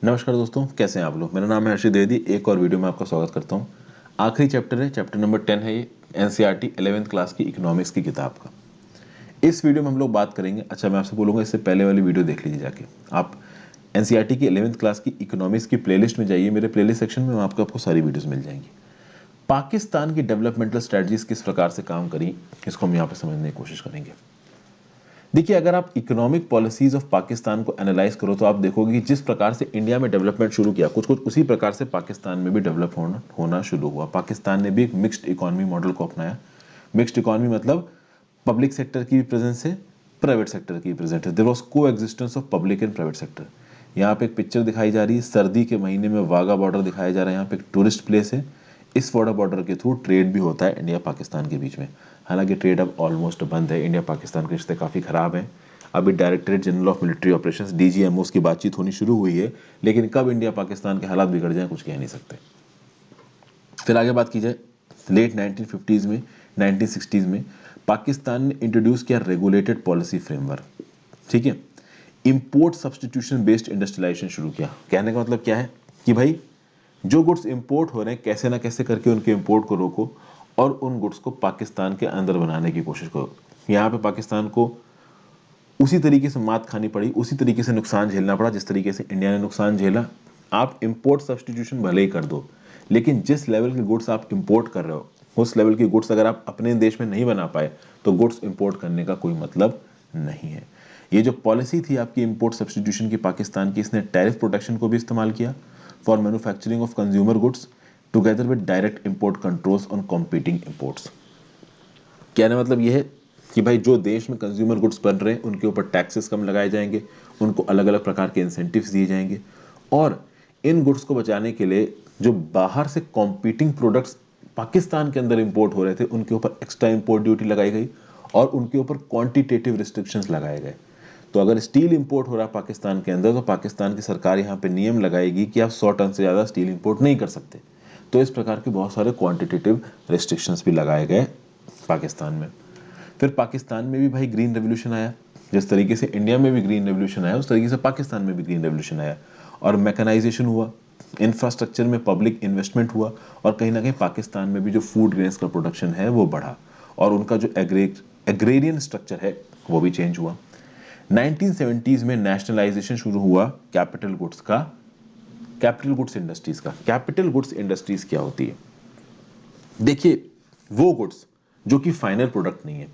नमस्कार दोस्तों, कैसे हैं आप लोग। मेरा नाम है हर्षित द्विवेदी। एक और वीडियो में आपका स्वागत करता हूं। आखिरी चैप्टर है, चैप्टर नंबर 10 है ये एनसीईआरटी 11th क्लास की इकोनॉमिक्स की किताब का। इस वीडियो में हम लोग बात करेंगे। अच्छा, मैं आपसे बोलूँगा इससे पहले वाली वीडियो देख लीजिए जाके। आप एनसीईआरटी की 11th क्लास की इकोनॉमिक्स की प्लेलिस्ट में जाइए, मेरे प्लेलिस्ट सेक्शन में वहाँ आपको सारी वीडियोज़ मिल जाएंगी। पाकिस्तान की डेवलपमेंटल स्ट्रेटजीज किस प्रकार से काम करी, इसको हम यहाँ पर समझने की कोशिश करेंगे। देखिए, अगर आप इकोनॉमिक पॉलिसीज ऑफ पाकिस्तान को एनालाइज करो तो आप देखोगे कि जिस प्रकार से इंडिया में डेवलपमेंट शुरू किया, कुछ कुछ उसी प्रकार से पाकिस्तान में भी डेवलप होना शुरू हुआ। पाकिस्तान ने भी एक मिक्स्ड इकोनॉमी मॉडल को अपनाया। मिक्स्ड इकोनॉमी मतलब पब्लिक सेक्टर की भी प्रेजेंस है, प्राइवेट सेक्टर की भी प्रेजेंस है। देयर वाज को existence of public and private sector. यहाँ पे एक पिक्चर दिखाई जा रही है, सर्दी के महीने में वाघा बॉर्डर दिखाया जा रहा है। यहाँ पे एक टूरिस्ट प्लेस है। इस वाघा बॉर्डर के थ्रू ट्रेड भी होता है इंडिया पाकिस्तान के बीच में। हालांकि ट्रेड अब ऑलमोस्ट बंद है, इंडिया पाकिस्तान के रिश्ते काफ़ी ख़राब हैं। अभी directorate general of military operations DGMO की बातचीत होनी शुरू हुई है, लेकिन कब इंडिया पाकिस्तान के हालात बिगड़ जाए कुछ कह नहीं सकते। फिर आगे बात की जाए, लेट 1950s में 1960s में पाकिस्तान ने इंट्रोड्यूस किया रेगुलेटेड पॉलिसी फ्रेमवर्क। ठीक है, इंपोर्ट सब्सटीट्यूशन बेस्ड इंडस्ट्रियलाइजेशन शुरू किया। कहने का मतलब क्या है कि भाई जो गुड्स इंपोर्ट हो रहे हैं कैसे ना कैसे करके उनके इंपोर्ट को रोको और उन गुड्स को पाकिस्तान के अंदर बनाने की कोशिश करो। यहाँ पे पाकिस्तान को उसी तरीके से मात खानी पड़ी, उसी तरीके से नुकसान झेलना पड़ा जिस तरीके से इंडिया ने नुकसान झेला। आप इंपोर्ट सब्सटीट्यूशन भले ही कर दो, लेकिन जिस लेवल के गुड्स आप इंपोर्ट कर रहे हो उस लेवल के गुड्स अगर आप अपने देश में नहीं बना पाए तो गुड्स इंपोर्ट करने का कोई मतलब नहीं है। ये जो पॉलिसी थी आपकी इंपोर्ट सब्सटीट्यूशन की पाकिस्तान की, इसने टैरिफ प्रोटेक्शन को भी इस्तेमाल किया for manufacturing of consumer goods together with direct import controls on competing imports. कहने मतलब यह है कि भाई जो देश में कंज्यूमर गुड्स बन रहे हैं उनके ऊपर टैक्सेस कम लगाए जाएंगे, उनको अलग अलग प्रकार के इंसेंटिव्स दिए जाएंगे, और इन गुड्स को बचाने के लिए जो बाहर से कॉम्पीटिंग प्रोडक्ट्स पाकिस्तान के अंदर इंपोर्ट हो रहे थे उनके ऊपर एक्स्ट्रा इंपोर्ट ड्यूटी लगाई गई और उनके ऊपर क्वांटिटेटिव रिस्ट्रिक्शंस लगाए गए। तो अगर स्टील इंपोर्ट हो रहा है पाकिस्तान के अंदर तो पाकिस्तान की सरकार यहाँ पे नियम लगाएगी कि आप 100 टन से ज़्यादा स्टील इंपोर्ट नहीं कर सकते। तो इस प्रकार के बहुत सारे क्वांटिटेटिव रिस्ट्रिक्शंस भी लगाए गए पाकिस्तान में। फिर पाकिस्तान में भी भाई ग्रीन रेवोल्यूशन आया। जिस तरीके से इंडिया में भी ग्रीन रेवोल्यूशन आया उस तरीके से पाकिस्तान में भी ग्रीन रेवोल्यूशन आया और मैकेनाइजेशन हुआ, इंफ्रास्ट्रक्चर में पब्लिक इन्वेस्टमेंट हुआ और कहीं ना कहीं पाकिस्तान में भी जो फूड ग्रेन्स का प्रोडक्शन है वो बढ़ा और उनका जो एग्रेरियन स्ट्रक्चर है वो भी चेंज हुआ। 1970s में नेशनलाइजेशन शुरू हुआ कैपिटल गुड्स का, कैपिटल गुड्स इंडस्ट्रीज का। कैपिटल गुड्स इंडस्ट्रीज क्या होती है? देखिए, वो गुड्स जो कि फाइनल प्रोडक्ट नहीं है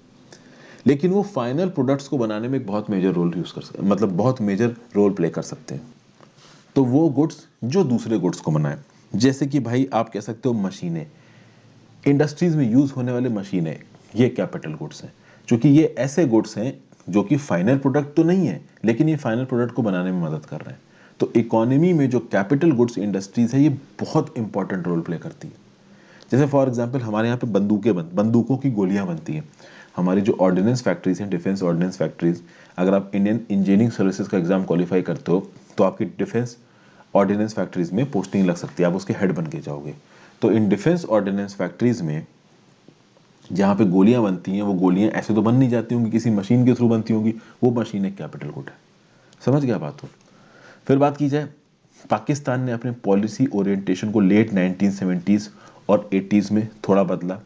लेकिन वो फाइनल प्रोडक्ट्स को बनाने में एक बहुत मेजर रोल यूज कर सकते, मतलब बहुत मेजर रोल प्ले कर सकते हैं। तो वो गुड्स जो दूसरे गुड्स को बनाए, जैसे कि भाई आप कह सकते हो मशीनें, इंडस्ट्रीज में यूज होने वाले मशीनें, ये कैपिटल गुड्स हैं। क्योंकि ये ऐसे गुड्स हैं जो कि फाइनल प्रोडक्ट तो नहीं है लेकिन ये फाइनल प्रोडक्ट को बनाने में मदद कर रहे हैं। तो इकोनॉमी में जो कैपिटल गुड्स इंडस्ट्रीज है ये बहुत इंपॉर्टेंट रोल प्ले करती है। जैसे फॉर एग्जांपल हमारे यहाँ पे बंदूकों की गोलियां बनती हैं। हमारी जो ऑर्डिनेंस फैक्ट्रीज हैं, डिफेंस ऑर्डिनेंस फैक्ट्रीज, अगर आप इंडियन इंजीनियरिंग सर्विसेज का एग्जाम क्वालिफाई करते हो तो आपकी डिफेंस ऑर्डिनेंस फैक्ट्रीज में पोस्टिंग लग सकती है, आप उसके हेड बन के जाओगे। तो इन डिफेंस ऑर्डिनेंस फैक्ट्रीज में जहाँ पे गोलियां बनती हैं वो गोलियां ऐसे तो बन नहीं जाती होंगी, किसी मशीन के थ्रू बनती होंगी, वो मशीन एक कैपिटल गुड है। समझ गया बात हो। फिर बात की जाए, पाकिस्तान ने अपने पॉलिसी ओरिएंटेशन को लेट 1970s और 80s में थोड़ा बदला।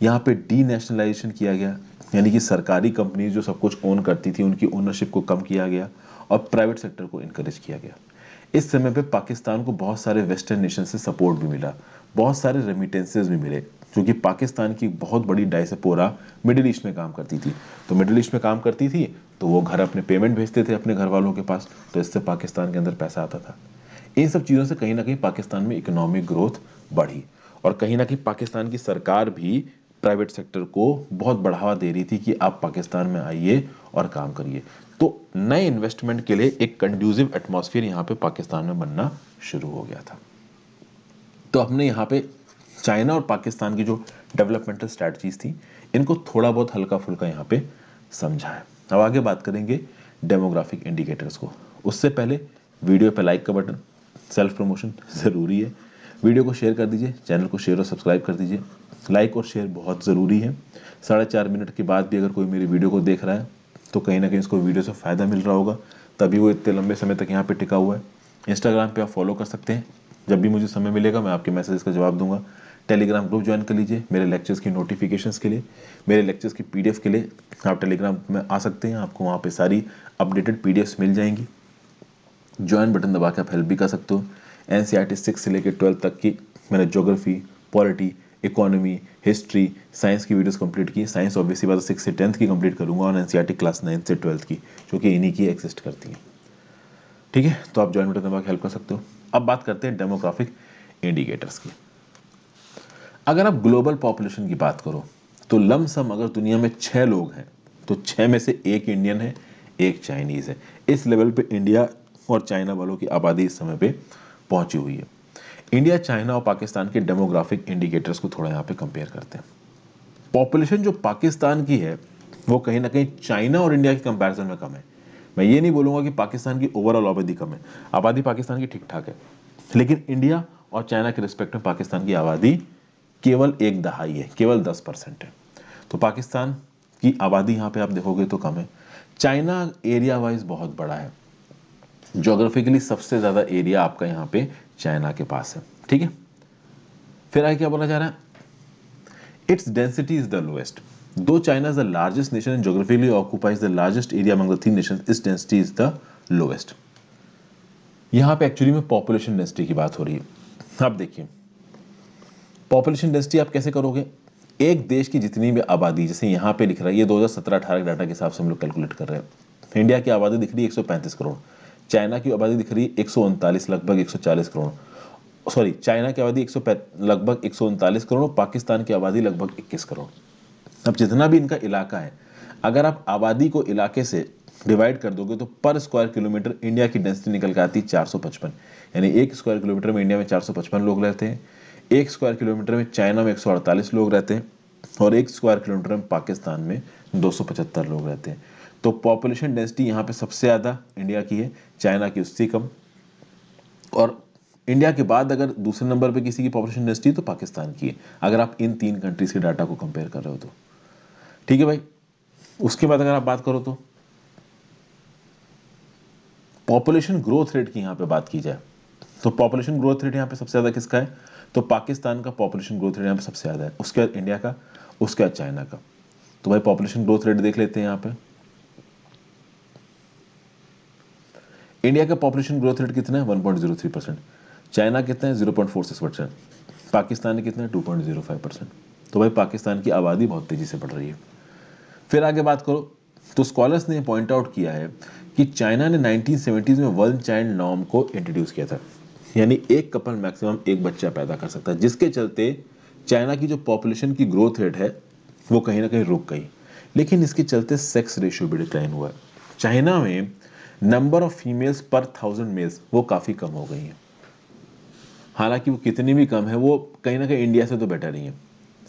यहाँ पे डी नेशनलाइजेशन किया गया, यानी कि सरकारी कंपनी जो सब कुछ ओन करती थी उनकी ओनरशिप को कम किया गया और प्राइवेट सेक्टर को इनकरेज किया गया। इस समय पे पाकिस्तान को बहुत सारे वेस्टर्न नेशन से सपोर्ट भी मिला, बहुत सारे रेमिटेंसेस भी मिले, क्योंकि पाकिस्तान की बहुत बड़ी डायस्पोरा मिडिल ईस्ट में काम करती थी। तो मिडिल ईस्ट में काम करती थी तो वो घर अपने पेमेंट भेजते थे अपने घर वालों के पास, तो इससे पाकिस्तान के अंदर पैसा आता था। इन सब चीज़ों से कहीं ना कहीं पाकिस्तान में इकोनॉमिक ग्रोथ बढ़ी और कहीं ना कहीं पाकिस्तान की सरकार भी प्राइवेट सेक्टर को बहुत बढ़ावा दे रही थी कि आप पाकिस्तान में आइए और काम करिए। तो नए इन्वेस्टमेंट के लिए एक कंड्यूसिव एटमॉस्फेयर यहाँ पे पाकिस्तान में बनना शुरू हो गया था। तो हमने यहाँ पे चाइना और पाकिस्तान की जो डेवलपमेंटल स्ट्रैटेजीज थी इनको थोड़ा बहुत हल्का फुल्का यहाँ पे समझा है। अब आगे बात करेंगे डेमोग्राफिक इंडिकेटर्स को। उससे पहले वीडियो पे लाइक का बटन, सेल्फ प्रमोशन ज़रूरी है, वीडियो को शेयर कर दीजिए, चैनल को शेयर और सब्सक्राइब कर दीजिए। लाइक और शेयर बहुत ज़रूरी है। 4.5 मिनट के बाद भी अगर कोई मेरी वीडियो को देख रहा है तो कहीं ना कहीं उसको वीडियो से फ़ायदा मिल रहा होगा, तभी वो इतने लंबे समय तक यहाँ पे टिका हुआ है। इंस्टाग्राम पे आप फॉलो कर सकते हैं, जब भी मुझे समय मिलेगा मैं आपके मैसेज का जवाब दूंगा। टेलीग्राम ग्रुप ज्वाइन कर लीजिए मेरे लेक्चर्स की नोटिफिकेशंस के लिए, मेरे लेक्चर्स की पीडीएफ के लिए आप टेलीग्राम में आ सकते हैं, आपको वहाँ पे सारी अपडेटेड पीडीएफ्स मिल जाएंगी। ज्वाइन बटन दबा के आप हेल्प भी कर सकते हो। एनसीईआरटी 6 से लेकर 12 तक की मैंने geography, polity, economy, history, science की वीडियोस कंप्लीट की। साइंस ऑब्वियसली बात 6 से 10th की कंप्लीट करूंगा और एनसीईआरटी क्लास 9 से 12th की, जो कि इन्हीं की एग्जिस्ट करती है। ठीक है, तो आप ज्वाइन बटन दबा के हेल्प कर सकते हो। अब बात करते हैं डेमोग्राफिक इंडिकेटर्स की। अगर आप ग्लोबल पॉपुलेशन की बात करो तो लमसम अगर दुनिया में 6 लोग हैं तो 6 में से एक इंडियन है, एक चाइनीज है। इस लेवल पे इंडिया और चाइना वालों की आबादी इस समय पे पहुंची हुई है। इंडिया, चाइना और पाकिस्तान के डेमोग्राफिक इंडिकेटर्स को थोड़ा यहाँ पे कंपेयर करते हैं। पॉपुलेशन जो पाकिस्तान की है वो कहीं ना कहीं चाइना और इंडिया के कंपैरिजन में कम है। मैं ये नहीं बोलूंगा कि पाकिस्तान की ओवरऑल आबादी कम है, आबादी पाकिस्तान की ठीक ठाक है, लेकिन इंडिया और चाइना के रिस्पेक्ट में पाकिस्तान की आबादी केवल 1/2 है, केवल 10% है। तो पाकिस्तान की आबादी यहाँ पे आप देखोगे तो कम है। चाइना एरिया वाइज बहुत बड़ा है, ज्योग्राफिकली सबसे ज्यादा एरिया आपका यहाँ पे चाइना के पास है। ठीक है, फिर आगे क्या बोला जा रहा है, its density is the lowest. Though China is the largest nation and geographically occupies the largest area among the 3 nations, its density is the lowest. यहाँ पे एक्चुअली में पॉपुलेशन डेंसिटी की बात हो रही है। अब देखिए पॉपुलेशन डेंसिटी आप कैसे करोगे, एक देश की जितनी भी आबादी, जैसे यहाँ पे लिख रहा है, ये 2017-18 के डाटा के हिसाब से हम लोग कैलकुलेट कर रहे हैं। इंडिया की आबादी दिख रही है 135 करोड़, चाइना की आबादी दिख रही है 139, लगभग 140 करोड़, सॉरी चाइना की आबादी लगभग 139 करोड़, पाकिस्तान की आबादी लगभग 21 करोड़। अब जितना भी इनका इलाका है, अगर आप आबादी को इलाके से डिवाइड कर दोगे तो पर स्क्वायर किलोमीटर इंडिया की डेंसिटी निकल के आती है 455। यानी 1 स्क्वायर किलोमीटर में इंडिया में 455 लोग रहते हैं, 1 स्क्वायर किलोमीटर में चाइना में 148 लोग रहते हैं, और 1 स्क्वायर किलोमीटर में पाकिस्तान में 275 लोग रहते हैं। तो पॉपुलेशन डेंसिटी यहाँ पे सबसे ज़्यादा इंडिया की है, चाइना की उससे कम, और इंडिया के बाद अगर दूसरे नंबर पे किसी की पॉपुलेशन डेंसिटी तो पाकिस्तान की है, अगर आप इन 3 कंट्रीज के डाटा को कंपेयर कर रहे हो तो। ठीक है भाई, उसके बाद अगर आप बात करो तो पॉपुलेशन ग्रोथ रेट की यहां पे बात की जाए तो पॉपुलेशन ग्रोथ रेट यहां पे सबसे ज्यादा किसका है, तो पाकिस्तान का पॉपुलेशन ग्रोथ रेट यहां पे सबसे ज्यादा है, उसके बाद इंडिया का, उसके बाद चाइना का। तो भाई पॉपुलेशन ग्रोथ रेट देख लेते हैं यहां पे। इंडिया का पॉपुलेशन ग्रोथ रेट कितना है 1.03%, चाइना कितना है 0.46%, पाकिस्तान ने कितना है 2.05%। तो भाई पाकिस्तान की आबादी बहुत तेजी से बढ़ रही है। फिर आगे बात करो तो स्कॉलर्स ने पॉइंट आउट किया है कि चाइना ने 1970s में वन चाइल्ड नॉर्म को इंट्रोड्यूस किया था, यानी एक कपल मैक्सिमम एक बच्चा पैदा कर सकता है, जिसके चलते चाइना की जो पॉपुलेशन की ग्रोथ रेट है वो कहीं ना कहीं रुक गई। लेकिन इसके चलते सेक्स रेशियो भी डिक्लाइन हुआ है। चाइना में नंबर ऑफ फीमेल्स पर 1000 मेल्स वो काफ़ी कम हो गई है। हालांकि वो कितनी भी कम है वो कहीं ना कहीं इंडिया से तो बेटर ही है।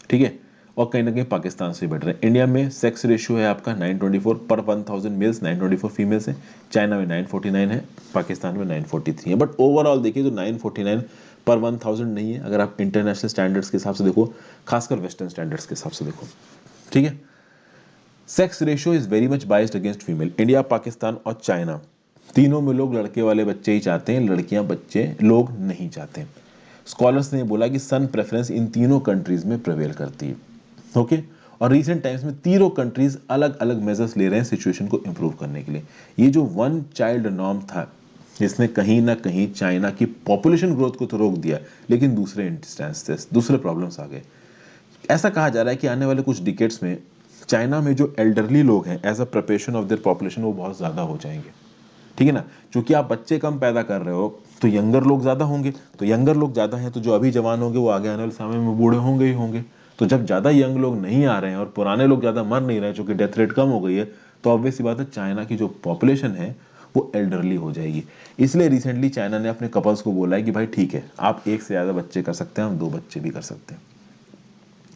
ठीक है, और कहीं ना कहीं पाकिस्तान से बेटर है। इंडिया में सेक्स रेशियो है आपका 924 पर 1000 मेल्स, 924 फीमेल्स है, चाइना में 949 है, पाकिस्तान में 943 है। बट ओवरऑल देखिए तो 949 पर 1000 नहीं है अगर आप इंटरनेशनल स्टैंडर्ड्स के हिसाब से देखो, खासकर वेस्टर्न स्टैंडर्ड्स के हिसाब से देखो। ठीक है, sex ratio is very much biased against female. India, Pakistan और चाइना तीनों में लोग लड़के वाले बच्चे ही चाहते हैं, लड़कियां बच्चे लोग नहीं चाहते। स्कॉलर्स ने बोला कि सन प्रेफरेंस इन तीनों कंट्रीज में प्रिवेल करती है। ओके, और रीसेंट टाइम्स में तीनों कंट्रीज अलग अलग मेजर्स ले रहे हैं सिचुएशन को इंप्रूव करने के लिए। ये जो वन चाइल्ड नॉर्म था इसने कहीं ना कहीं चाइना की पॉपुलेशन ग्रोथ को तो रोक दिया, लेकिन दूसरे इंस्टेंसेस, दूसरे प्रॉब्लम्स आ गए। ऐसा कहा जा रहा है कि आने वाले कुछ डिकेड्स में चाइना में जो एल्डरली लोग हैं as a preparation of their population वो बहुत ज़्यादा हो जाएंगे। ठीक है ना, क्योंकि आप बच्चे कम पैदा कर रहे हो तो यंगर लोग ज़्यादा होंगे, तो यंगर लोग ज़्यादा हैं तो जो अभी जवान होंगे वो आगे आने वाले समय में बूढ़े होंगे ही होंगे। तो जब ज़्यादा यंग लोग नहीं आ रहे हैं और पुराने लोग ज़्यादा मर नहीं रहे हैं, चूंकि डेथ रेट कम हो गई है, तो ऑब्वियस सी बात है चाइना की जो पॉपुलेशन है वो एल्डरली हो जाएगी। इसलिए रिसेंटली चाइना ने अपने कपल्स को बोला है कि भाई ठीक है आप एक से ज़्यादा बच्चे कर सकते हैं, हम 2 बच्चे भी कर सकते हैं।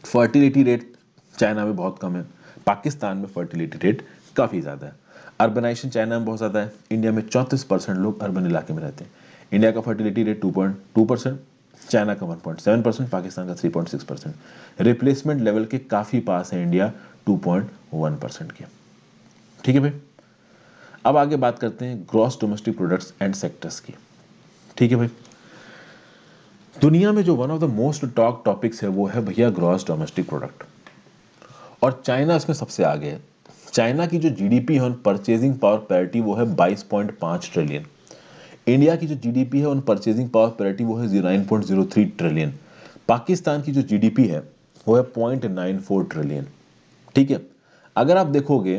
फर्टिलिटी रेट चाइना में बहुत कम है, पाकिस्तान में फर्टिलिटी रेट काफ़ी ज़्यादा है। अर्बनाइजेशन चाइना में बहुत ज़्यादा है, इंडिया में 34% लोग अर्बन इलाके में रहते हैं। इंडिया का फर्टिलिटी रेट 2.2%, चाइना का 1.7%, पाकिस्तान का 3.6%। रिप्लेसमेंट लेवल के काफ़ी पास है इंडिया 2.1% के। ठीक है भाई, अब आगे बात करते हैं gross domestic products and sectors की। ठीक है भाई। दुनिया में जो one of the most talk topics है वो है भैया ग्रॉस डोमेस्टिक प्रोडक्ट, और चाइना इसमें सबसे आगे है। चाइना की जो जीडीपी है ऑन परचेजिंग पावर पैरिटी वो है 22.5 ट्रिलियन। इंडिया की जो जीडीपी है ऑन परचेजिंग पावर पैरिटी वो है 9.03 ट्रिलियन। पाकिस्तान की जो जीडीपी है वो है 0.94 ट्रिलियन। ठीक है, अगर आप देखोगे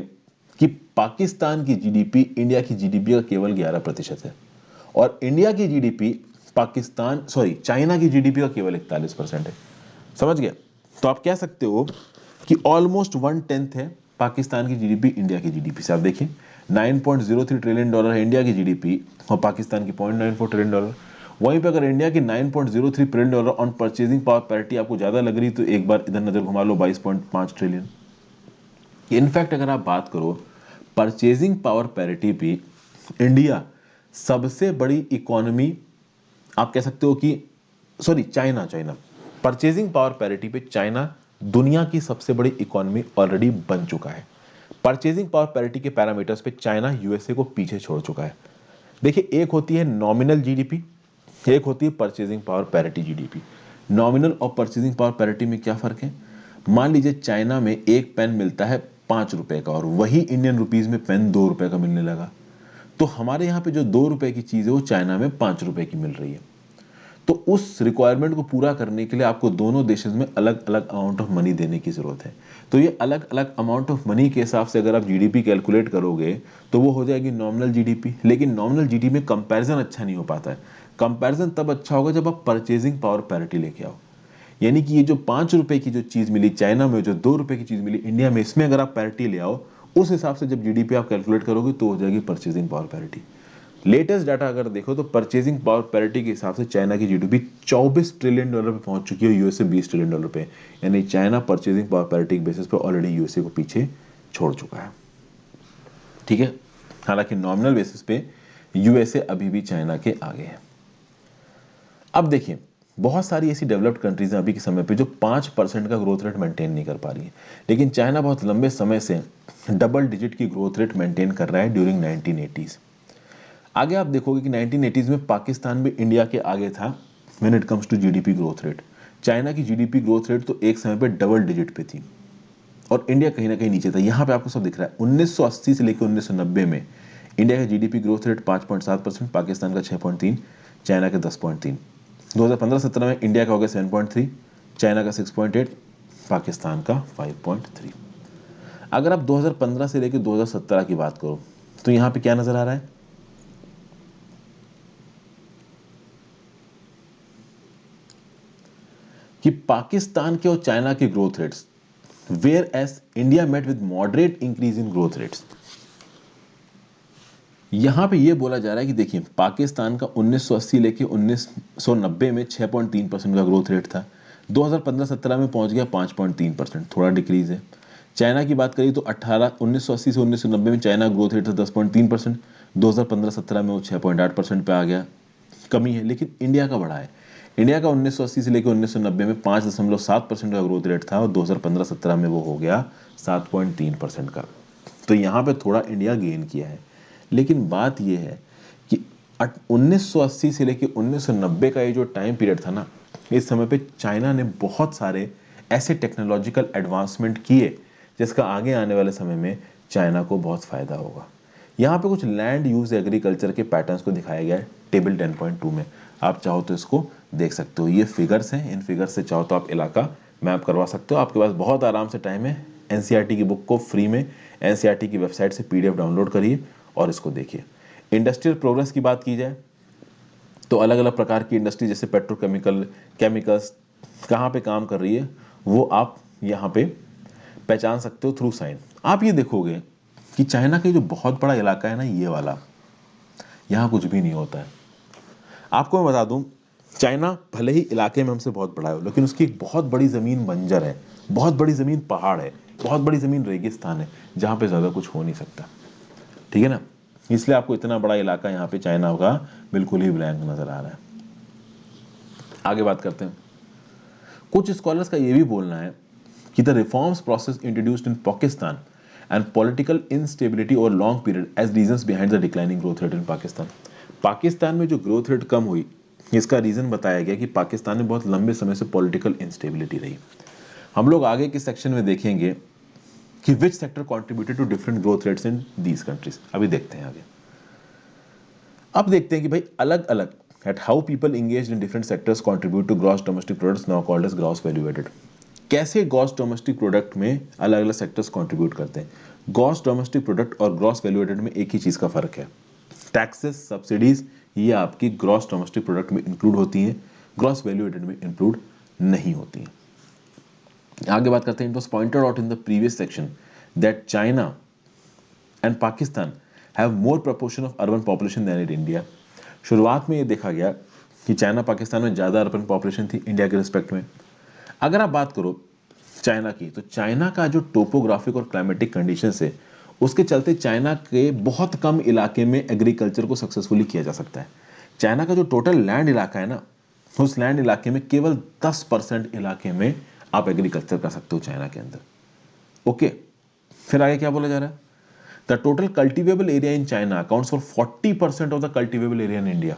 कि पाकिस्तान की जीडीपी इंडिया की जीडीपी का केवल 11% है, और इंडिया की जीडीपी चाइना की जीडीपी का केवल 41% है। समझ गए? तो आप कह सकते हो कि ऑलमोस्ट 1/10 है पाकिस्तान की जीडीपी इंडिया की जीडीपी से। आप देखिए 9.03 ट्रिलियन डॉलर है इंडिया की जीडीपी और पाकिस्तान की 0.94 ट्रिलियन डॉलर। वहीं पे अगर इंडिया की 9.03 trillion dollar on purchasing power parity आपको ज्यादा लग रही तो एक बार इधर नजर घुमा लो 22.5 ट्रिलियन। इनफैक्ट अगर आप बात करो परचेजिंग पावर पैरिटी पे, इंडिया सबसे बड़ी इकोनॉमी आप कह सकते हो कि China China purchasing power parity पे चाइना दुनिया की सबसे बड़ी इकोनॉमी ऑलरेडी बन चुका है। परचेजिंग पावर पैरिटी के पैरामीटर्स पे चाइना यूएसए को पीछे छोड़ चुका है। देखिए, एक होती है नॉमिनल जीडीपी, एक होती है purchasing power parity GDP. Nominal और परचेजिंग पावर पैरिटी में क्या फर्क है? मान लीजिए चाइना में एक पेन मिलता है 5 रुपए का और वही इंडियन रुपीज में पेन 2 रुपए का मिलने लगा, तो हमारे यहाँ पे जो 2 रुपए की चीज है वो चाइना में 5 रुपए की मिल रही है। तो उस रिक्वायरमेंट को पूरा करने के लिए आपको दोनों देशों में अलग अलग अमाउंट ऑफ मनी देने की जरूरत है। तो ये अलग अलग अमाउंट ऑफ मनी के हिसाब से अगर आप जीडीपी कैलकुलेट करोगे तो वो हो जाएगी नॉमिनल जीडीपी। लेकिन नॉमिनल जीडीपी में कंपैरिजन अच्छा नहीं हो पाता है। कंपैरिजन तब अच्छा होगा जब आप परचेजिंग पावर पैरिटी लेके आओ, यानी कि ये जो 5 रुपए की जो चीज मिली चाइना में, जो 2 रुपए की चीज मिली इंडिया में, इसमें अगर आप पैरिटी ले आओ उस हिसाब से जब जीडीपी आप कैलकुलेट करोगे तो हो जाएगी purchasing power parity. Latest data अगर देखो तो परचेजिंग पावर पैरिटी के हिसाब से चाइना की जीडीपी 24 ट्रिलियन डॉलर पे पहुंच चुकी है, यूएसए 20 ट्रिलियन डॉलर पे। यानी चाइना परचेजिंग पावर पैरिटी के बेसिस पर ऑलरेडी यूएसए को पीछे छोड़ चुका है। ठीक है, हालांकि नॉमिनल बेसिस पे यूएसए अभी भी चाइना के आगे है। अब देखिए, बहुत सारी ऐसी डेवलप्ड कंट्रीज हैं अभी के समय पे जो 5% का ग्रोथ रेट मेंटेन नहीं कर पा रही है, लेकिन चाइना बहुत लंबे समय से डबल डिजिट की ग्रोथ रेट मेंटेन कर रहा है ड्यूरिंग 1980s। आगे आप देखोगे कि 1980s में पाकिस्तान भी इंडिया के आगे था when it comes to GDP growth rate. China की जीडीपी ग्रोथ रेट तो एक समय पे डबल डिजिट पे थी और इंडिया कहीं ना कहीं नीचे था। यहाँ पे आपको सब दिख रहा है। 1980 से लेकर 1990 में इंडिया का जीडीपी ग्रोथ रेट 5.7%, पाकिस्तान का 6.3, चाइना का 10.3। 2015-17 में इंडिया का हो गया 7.3, चाइना का 6.8, पाकिस्तान का 5.3। अगर आप 2015 से लेकर 2017 की बात करो तो यहाँ पे क्या नजर आ रहा है कि पाकिस्तान के और चाइना के growth rates, whereas India met with moderate increase in growth rates. यहां पे ये बोला जा रहा है कि देखिए, पाकिस्तान का 1980 लेके 1990 में 6.3% का ग्रोथ रेट था, 2015-17 में पहुंच गया 5.3%, थोड़ा डिक्रीज है। चाइना की बात करी तो 1980 से 1990 में चाइना ग्रोथ रेट था 10.3%, 2015-17 में वो 6.8% पे आ गया, कमी है। लेकिन इंडिया का बढ़ा है। इंडिया का 1980 से लेकर 1990 में 5.7% का ग्रोथ रेट था और 2015-17 में वो हो गया 7.3% का। तो यहाँ पे थोड़ा इंडिया गेन किया है। लेकिन बात यह है कि 1980 से लेकर 1990 का ये जो टाइम पीरियड था ना, इस समय पे चाइना ने बहुत सारे ऐसे टेक्नोलॉजिकल एडवांसमेंट किए जिसका आगे आने वाले समय में चाइना को बहुत फायदा होगा। यहाँ पे कुछ लैंड यूज एग्रीकल्चर के पैटर्न्स को दिखाया गया है टेबल 10.2 में। आप चाहो तो इसको देख सकते हो। ये फिगर्स हैं, इन फिगर्स से चाहो तो आप इलाका मैप करवा सकते हो। आपके पास बहुत आराम से टाइम है। एनसीईआरटी की बुक को फ्री में एनसीईआरटी की वेबसाइट से पीडीएफ डाउनलोड करिए और इसको देखिए। इंडस्ट्रियल प्रोग्रेस की बात की जाए तो अलग अलग प्रकार की इंडस्ट्री जैसे पेट्रोकेमिकल, केमिकल्स कहाँ पे काम कर रही है वो आप यहाँ पे पहचान सकते हो थ्रू साइन। आप ये देखोगे कि चाइना का जो बहुत बड़ा इलाका है ना, ये वाला, यहाँ कुछ भी नहीं होता है। आपको मैं बता दूं, चाइना भले ही इलाके में हमसे बहुत बड़ा है लेकिन उसकी एक बहुत बड़ी ज़मीन बंजर है, बहुत बड़ी ज़मीन पहाड़ है, बहुत बड़ी ज़मीन रेगिस्तान है जहाँ पे ज़्यादा कुछ हो नहीं सकता। ठीक है ना? इसलिए आपको इतना बड़ा इलाका यहाँ पे चाइना का बिल्कुल ही ब्लैंक नजर आ रहा है। आगे बात करते हैं। कुछ स्कॉलर्स का ये भी बोलना है कि the reforms process introduced in Pakistan and political instability और long period as reasons behind the declining growth rate in Pakistan. Pakistan में जो ग्रोथ रेट कम हुई, इसका रीजन बताया गया कि पाकिस्तान में बहुत लंबे समय से पॉलिटिकल इंस्टेबिलिटी रही। हम लोग आगे के सेक्शन में देखेंगे कि which sector contributed to different growth rates in these countries. अभी देखते हैं आगे। अब देखते हैं कि भाई अलग अलग at how people engage in different sectors contribute to gross domestic products now called as gross value added. कैसे ग्रॉस डोमेस्टिक प्रोडक्ट में अलग अलग सेक्टर्स कंट्रीब्यूट करते हैं। ग्रॉस डोमेस्टिक प्रोडक्ट और ग्रॉस वैल्यू एडेड में एक ही चीज का फर्क है, टैक्सेस सब्सिडीज ये आपकी ग्रॉस डोमेस्टिक प्रोडक्ट में इंक्लूड होती हैं, ग्रॉस वैल्यू एडेड में इंक्लूड नहीं होती हैं। आगे बात करते हैं। It was pointed out in the previous section that China and Pakistan have more proportion of urban population than in India. शुरुआत में ये देखा गया कि चाइना पाकिस्तान में ज़्यादा अर्बन पॉपुलेशन थी इंडिया के रिस्पेक्ट में। अगर आप बात करो चाइना की, तो चाइना का जो टोपोग्राफिक और क्लाइमेटिक कंडीशंस है उसके चलते चाइना के बहुत कम इलाके में एग्रीकल्चर को सक्सेसफुली किया जा सकता है। चाइना का जो टोटल लैंड इलाका है ना, उस लैंड इलाके में केवल 10% इलाके में आप एग्रीकल्चर कर सकते हो चाइना के अंदर। ओके, फिर आगे क्या बोला जा रहा है। The total cultivable area in China accounts for 40% of the cultivable area in India.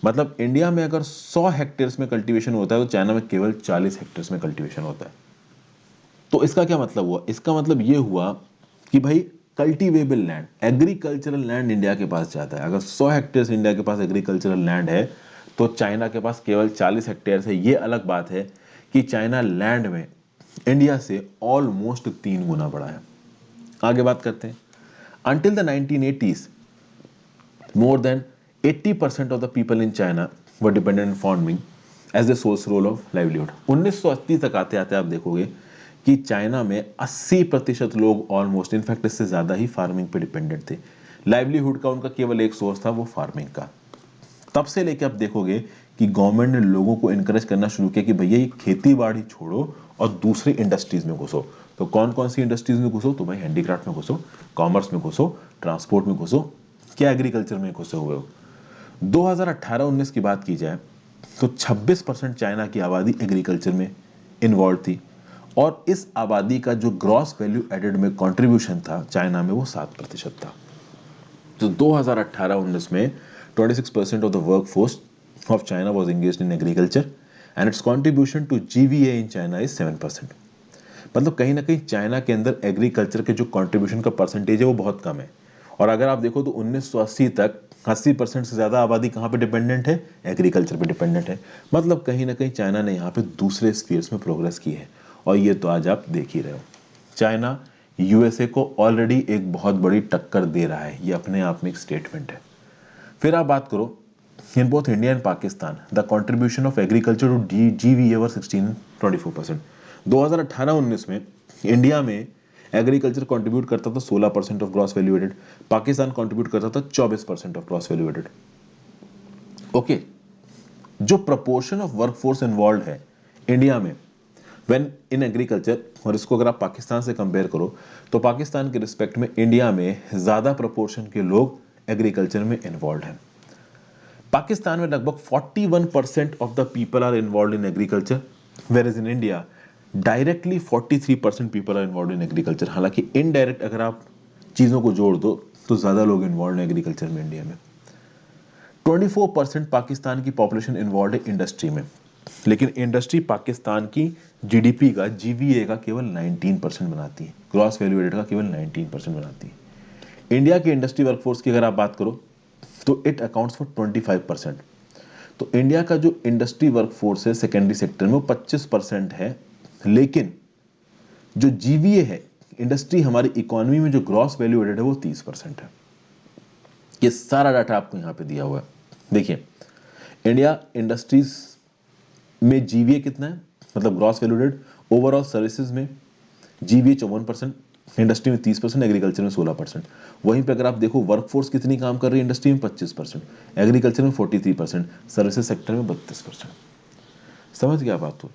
मतलब इंडिया में अगर 100 हेक्टेयर्स में कल्टीवेशन होता है तो चाइना में केवल 40 हेक्टेयर्स में कल्टीवेशन होता है। तो इसका क्या मतलब हुआ, इसका मतलब ये हुआ कि भाई cultivable land, agricultural land India के पास जाता है। अगर 100 हेक्टेयर्स इंडिया के पास एग्रीकल्चरल लैंड है तो चाइना के पास केवल 40 हेक्टेयर्स है। ये अलग बात है कि चाइना लैंड में इंडिया से ऑलमोस्ट 3 गुना बड़ा है। आगे बात करते हैं। Until the 1980s, more than 80% of the people in China were dependent on farming as the source role of livelihood। 1980 तक आते आते आप देखोगे कि चाइना में 80% लोग ऑलमोस्ट, इनफैक्ट इससे ज़्यादा ही फार्मिंग पे डिपेंडेंट थे। लाइवलीहुड का उनका केवल एक सोर्स था, वो फार्मिंग का। तब से लेके आप देखोगे कि गवर्नमेंट ने लोगों को इनकरेज करना शुरू किया कि भैया ये खेती बाड़ी छोड़ो और दूसरी इंडस्ट्रीज में घुसो। तो कौन कौन सी इंडस्ट्रीज में घुसो, तो भाई हैंडीक्राफ्ट में घुसो, कॉमर्स में घुसो, ट्रांसपोर्ट में घुसो, क्या एग्रीकल्चर में घुसे हुए हो। 2018-19 की बात की जाए तो 26% चाइना की आबादी एग्रीकल्चर में इन्वॉल्व थी और इस आबादी का जो ग्रॉस वैल्यू एडेड में कंट्रीब्यूशन था चाइना में वो 7% था। तो 2018-19 में 26% of the workforce of China was engaged in agriculture and its contribution to GVA in China is 7%। मतलब कहीं ना कहीं चाइना के अंदर एग्रीकल्चर के जो कंट्रीब्यूशन का परसेंटेज है वो बहुत कम है। और अगर आप देखो तो 1980 तक 80% से ज़्यादा आबादी कहाँ पे डिपेंडेंट है, एग्रीकल्चर पे डिपेंडेंट है। मतलब कहीं ना कहीं चाइना ने यहाँ पे दूसरे स्फीयर्स में प्रोग्रेस की है और ये तो आज आप देख ही रहे हो। चाइना यूएसए को ऑलरेडी एक बहुत बड़ी टक्कर दे रहा है, ये अपने आप में एक स्टेटमेंट है। फिर आप बात करो in both India and Pakistan the contribution of agriculture to GVA were 16-24%। 2018-19 में इंडिया में एग्रीकल्चर कंट्रीब्यूट करता था 16% of gross value added, Pakistan contribute करता था 24% of gross value added. Okay, जो प्रपोर्शन ऑफ वर्कफोर्स इन्वॉल्व है इंडिया में व्हेन इन एग्रीकल्चर, और इसको अगर आप पाकिस्तान से कंपेयर करो तो पाकिस्तान के रिस्पेक्ट में इंडिया में ज़्यादा प्रपोर्शन के लोग एग्रीकल्चर में इन्वॉल्व हैं। पाकिस्तान में लगभग 41% of the people are involve in agriculture, whereas in India directly 43% people are involve in agriculture. हालांकि इनडायरेक्ट अगर आप चीज़ों को जोड़ दो तो ज़्यादा लोग इन्वॉल्व हैं एग्रीकल्चर में इंडिया में। 24% पाकिस्तान की पॉपुलेशन इन्वॉल्व है इंडस्ट्री में, लेकिन इंडस्ट्री पाकिस्तान की जीडीपी का, जीवीए का केवल 19% बनाती है, ग्रॉस वैल्यू एडेड का केवल 19% बनाती है। इंडिया की इंडस्ट्री वर्कफोर्स की अगर आप बात करो तो इट अकाउंट्स फॉर 25%। तो इंडिया का जो इंडस्ट्री वर्कफोर्स है सेकेंडरी सेक्टर में वो 25% है, लेकिन जो जीवीए है, इंडस्ट्री हमारी इकोनॉमी में जो ग्रॉस वैल्यू एडेड है वो 30% है। ये सारा डाटा आपको यहां पे दिया हुआ है। देखिए इंडिया इंडस्ट्रीज में जीवीए कितना है, मतलब gross value added, overall services में जीवीए 54%, इंडस्ट्री में 30%, एग्रीकल्चर में 16%। वहीं पे अगर आप देखो वर्कफोर्स कितनी काम कर रही है, इंडस्ट्री में 25%, एग्रीकल्चर में 43%, सर्विसेज सेक्टर में 32%। समझ गया बात।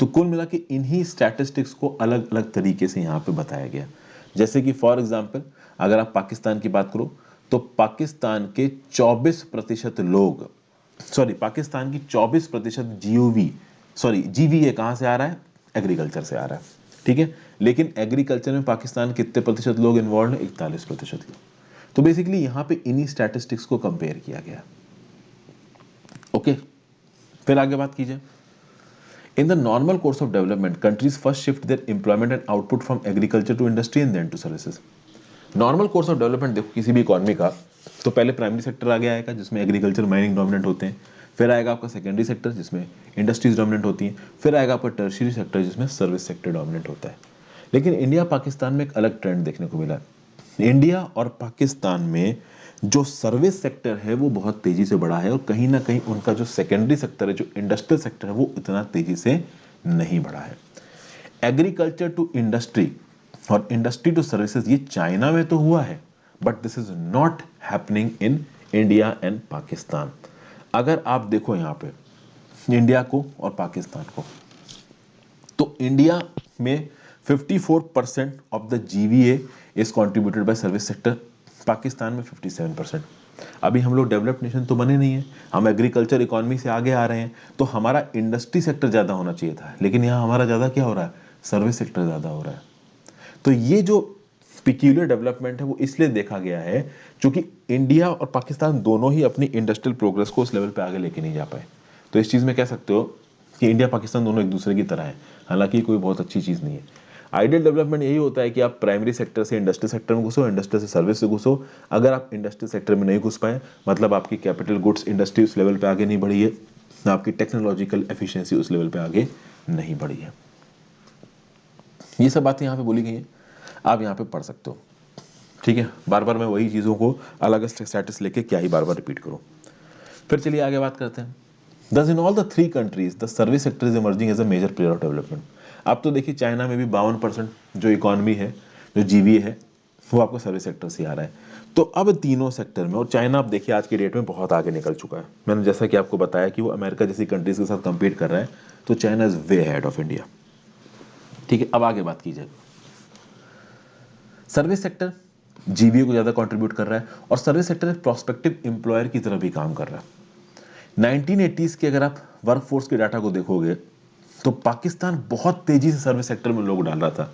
तो कुल मिला के इन्हीं स्टैटिस्टिक्स को अलग अलग तरीके से यहाँ पे बताया गया। जैसे कि फॉर एग्जाम्पल अगर आप पाकिस्तान की बात करो तो पाकिस्तान के 24% लोग, सॉरी पाकिस्तान की 24% जीवीए कहाँ से आ रहा है, एग्रीकल्चर से आ रहा है, ठीक है। लेकिन एग्रीकल्चर में पाकिस्तान कितने प्रतिशत लोग इन्वॉल्व हैं, 41%। तो बेसिकली यहाँ पे इन्हीं स्टैटिस्टिक्स को कंपेयर किया गया। ओके, फिर आगे बात कीजिए। In the normal course of development, countries first shift their employment and output from agriculture to industry and then to services. Normal course of development देखो किसी भी इकोनॉमी का, तो पहले प्राइमरी सेक्टर आगे आएगा जिसमें एग्रीकल्चर माइनिंग डोमिनेंट होते हैं, फिर आएगा आपका सेकेंडरी सेक्टर जिसमें इंडस्ट्रीज डोमिनेंट होती हैं, फिर आएगा आपका टर्शियरी सेक्टर जिसमें सर्विस सेक्टर डोमिनेट होता है। लेकिन इंडिया पाकिस्तान में एक अलग ट्रेंड देखने को मिला। इंडिया और पाकिस्तान में जो सर्विस सेक्टर है वो बहुत तेजी से बढ़ा है और कहीं ना कहीं उनका जो सेकेंडरी सेक्टर है, जो इंडस्ट्रियल सेक्टर है, वो इतना तेजी से नहीं बढ़ा है। एग्रीकल्चर टू इंडस्ट्री और इंडस्ट्री टू सर्विसेज ये चाइना में तो हुआ है, but this is not happening in India and Pakistan. अगर आप देखो यहाँ पे इंडिया को और पाकिस्तान को, तो इंडिया में 54% of the GVA is contributed bye service sector, Pakistan में 57%। अभी हम लोग डेवलप्ड नेशन तो बने नहीं है, हम एग्रीकल्चर इकोनॉमी से आगे आ रहे हैं, तो हमारा इंडस्ट्री सेक्टर ज़्यादा होना चाहिए था, लेकिन यहाँ हमारा ज़्यादा क्या हो रहा है, सर्विस सेक्टर ज़्यादा हो रहा है। तो ये जो पिक्यूलियर डेवलपमेंट है वो इसलिए देखा गया है क्योंकि इंडिया और पाकिस्तान दोनों ही अपनी इंडस्ट्रियल प्रोग्रेस को उस लेवल पे आगे लेके नहीं जा पाए। तो इस चीज़ में कह सकते हो कि इंडिया पाकिस्तान दोनों एक दूसरे की तरह है, हालांकि कोई बहुत अच्छी चीज़ नहीं है। आइडियल डेवलपमेंट यही होता है कि आप प्राइमरी सेक्टर से इंडस्ट्रियल सेक्टर में घुसो, इंडस्ट्रियल से सर्विस से घुसो। अगर आप इंडस्ट्रियल सेक्टर में नहीं घुस पाए, मतलब आपकी कैपिटल गुड्स इंडस्ट्री उस लेवल पे आगे नहीं बढ़ी है, आपकी टेक्नोलॉजिकल एफिशिएंसी उस लेवल पे आगे नहीं बढ़ी है। ये सब बातें यहाँ पे बोली गई हैं, आप यहाँ पे पढ़ सकते हो, ठीक है। बार बार मैं वही चीज़ों को अलग अलग स्टेटस लेके क्या ही बार बार रिपीट करूँ। फिर चलिए आगे बात करते हैं। Thus in all the three countries, the service sector is emerging as a major player of development. आप तो देखिए चाइना में भी 52% जो इकोनॉमी है, जो जीवीए है, वो आपको सर्विस सेक्टर से आ रहा है। तो अब तीनों सेक्टर में, और चाइना आप देखिए आज के डेट में बहुत आगे निकल चुका है। मैंने जैसा कि आपको बताया कि वो अमेरिका जैसी कंट्रीज के साथ कंपीट कर रहा है, तो China is way ahead of India, ठीक है। अब आगे बात कीजिए। सर्विस सेक्टर जीवीए को ज़्यादा कंट्रीब्यूट कर रहा है और सर्विस सेक्टर एक प्रोस्पेक्टिव एम्प्लॉयर की तरह भी काम कर रहा है। 1980s के अगर आप वर्कफोर्स के डाटा को देखोगे तो पाकिस्तान बहुत तेजी से सर्विस सेक्टर में लोग डाल रहा था।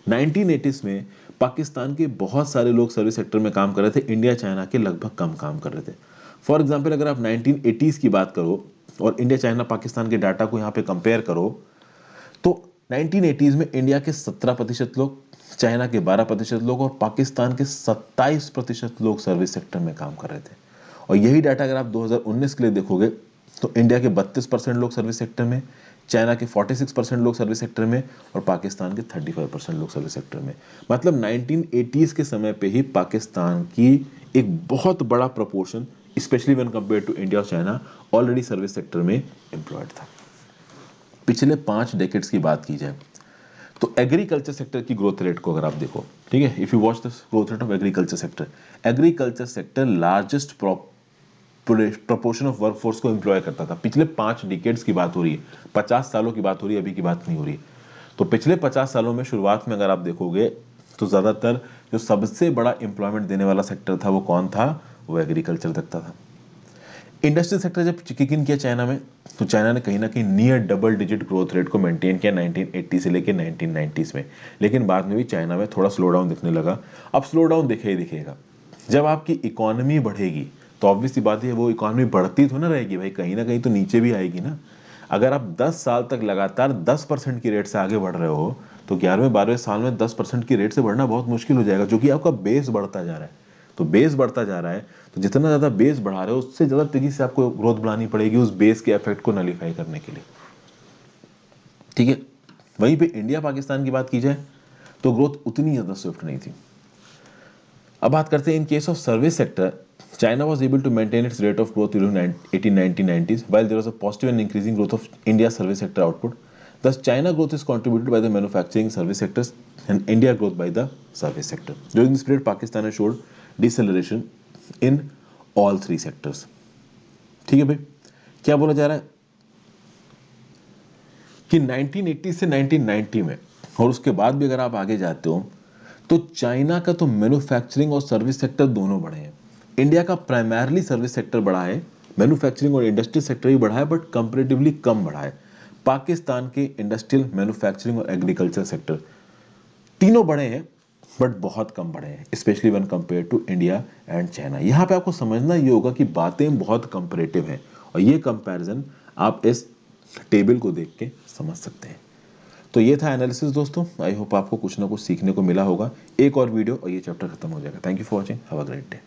1980s में पाकिस्तान के बहुत सारे लोग सर्विस सेक्टर में काम कर रहे थे, इंडिया चाइना के लगभग कम काम कर रहे थे। फॉर एग्जांपल अगर आप 1980s की बात करो और इंडिया चाइना पाकिस्तान के डाटा को यहाँ पे कंपेयर करो, तो 1980s में इंडिया के 17% लोग, चाइना के 12% लोग और पाकिस्तान के 27% लोग सर्विस सेक्टर में काम कर रहे थे। और यही डाटा अगर आप 2019 के लिए देखोगे तो इंडिया के 32% लोग सर्विस सेक्टर में, चाइना के 46% लोग सर्विस सेक्टर में और पाकिस्तान के 35% लोग सर्विस सेक्टर में। मतलब 1980s के समय पे ही पाकिस्तान की एक बहुत बड़ा proportion, especially when compare to India और चाइना, ऑलरेडी सर्विस सेक्टर में एम्प्लॉयड था। पिछले 5 डेकेड्स की बात की जाए तो एग्रीकल्चर सेक्टर की ग्रोथ रेट को अगर आप देखो, ठीक है, if you watch the growth rate of agriculture sector largest proportion of workforce को एम्प्लॉय करता था। पिछले 5 डिकेड्स की बात हो रही है, 50 सालों की बात हो रही है, अभी की बात नहीं हो रही। तो पिछले 50 सालों में शुरुआत में अगर आप देखोगे तो ज़्यादातर जो सबसे बड़ा एम्प्लॉयमेंट देने वाला सेक्टर था वो कौन था, वो एग्रीकल्चर तकता था। इंडस्ट्रियल सेक्टर जब किक इन किया चाइना में, तो चाइना ने कहीं ना कहीं near double digit growth rate को मेंटेन किया 1980 से लेकर 1990s में। लेकिन बाद में भी चाइना में थोड़ा स्लो डाउन दिखने लगा। अब स्लो डाउन दिखे ही दिखेगा। जब आपकी इकोनॉमी बढ़ेगी तो ऑब्वियस सी बात है वो इकोनॉमी बढ़ती तो ना रहेगी भाई, कहीं ना कहीं तो नीचे भी आएगी ना। अगर आप 10 साल तक लगातार 10% की रेट से आगे बढ़ रहे हो तो 11वें 12वें साल में 10% की रेट से बढ़ना बहुत मुश्किल हो जाएगा, क्योंकि आपका बेस बढ़ता जा रहा है। तो बेस बढ़ता जा रहा है तो जितना ज़्यादा बेस बढ़ा रहे हो उससे ज़्यादा तेजी से आपको ग्रोथ बढ़ानी पड़ेगी उस बेस के इफेक्ट को नलीफाई करने के लिए, ठीक है। वहीं पे इंडिया पाकिस्तान की बात की जाए तो ग्रोथ उतनी ज़्यादा स्विफ्ट नहीं थी। अब बात करते हैं in case of service sector, China was able to maintain its rate of growth during 1990s, while there was a positive and increasing growth of India's service sector output. Thus, China growth is contributed by the manufacturing service sectors and India growth by the service sector. During this period, Pakistan has showed deceleration in all 3 sectors. ठीक है भाई, क्या बोला जा रहा है कि 1980 से 1990 में और उसके बाद भी अगर आप आगे जाते हो तो चाइना का तो मैन्युफैक्चरिंग और सर्विस सेक्टर दोनों बढ़े हैं। इंडिया का प्राइमरली सर्विस सेक्टर बढ़ा है, मैन्युफैक्चरिंग और इंडस्ट्रियल सेक्टर भी बढ़ा है, बट कंपैरेटिवली कम बढ़ा है। पाकिस्तान के इंडस्ट्रियल, मैन्युफैक्चरिंग और एग्रीकल्चर सेक्टर तीनों बढ़े हैं, बट बहुत कम बढ़े हैं, especially when compare to India and China. यहाँ पे आपको समझना ये होगा कि बातें बहुत कंपेरेटिव हैं और ये कंपैरिजन आप इस टेबल को देख के समझ सकते हैं। तो ये था एनालिसिस दोस्तों। आई होप आपको कुछ ना कुछ सीखने को मिला होगा। एक और वीडियो और ये चैप्टर खत्म हो जाएगा। Thank you for watching. Have a great day.